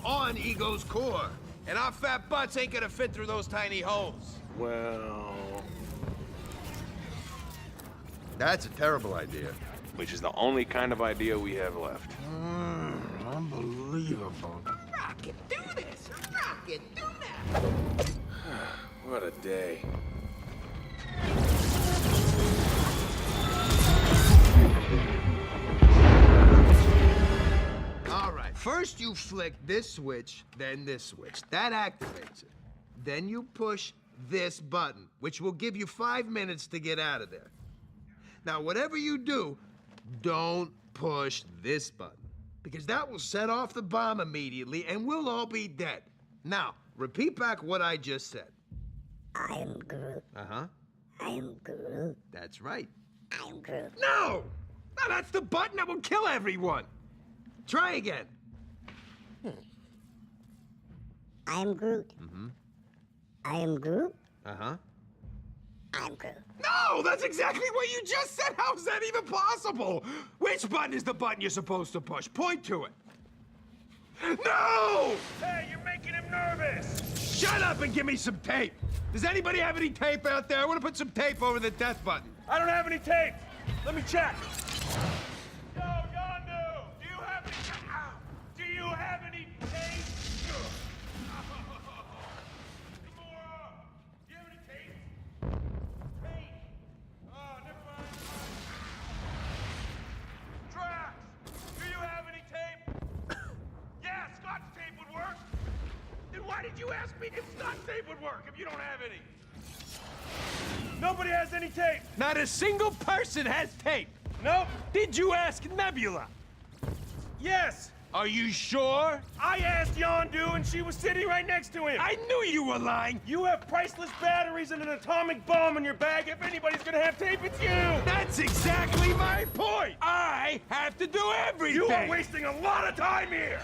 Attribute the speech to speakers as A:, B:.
A: on Ego's core. And our fat butts ain't gonna fit through those tiny holes.
B: Well...
A: That's a terrible idea.
B: Which is the only kind of idea we have left.
A: Unbelievable.
C: Rocket, do this! Rocket, do that!
B: What a day.
A: All right, first you flick this switch, then this switch. That activates it. Then you push this button, which will give you 5 minutes to get out of there. Now, whatever you do, don't push this button, because that will set off the bomb immediately and we'll all be dead. Now, repeat back what I just said.
D: I am Groot.
A: Uh-huh.
D: I am Groot.
A: That's right.
D: I am Groot.
A: No! No, that's the button that will kill everyone. Try again.
D: I am Groot.
A: Mm-hmm.
D: I am Groot.
A: Uh-huh.
D: I am Groot.
A: No, that's exactly what you just said. How is that even possible? Which button is the button you're supposed to push? Point to it. No!
B: Hey, you're making him nervous!
A: Shut up and give me some tape. Does anybody have any tape out there? I want to put some tape over the death button.
B: I don't have any tape! Let me check. Yo, Yondu! Do you have any... Do you have any tape? Gamora! Do you have any tape? Tape! Oh, never mind. Drax! Do you have any tape? Yeah, Scotch tape would work. Then why did you ask me if Scotch tape would work if you don't have any? Nobody has any tape.
A: Not a single person has tape.
B: Nope.
A: Did you ask Nebula?
B: Yes.
A: Are you sure?
B: I asked Yondu and she was sitting right next to him.
A: I knew you were lying.
B: You have priceless batteries and an atomic bomb in your bag. If anybody's gonna have tape, it's you.
A: That's exactly my point. I have to do everything.
B: You are wasting a lot of time here.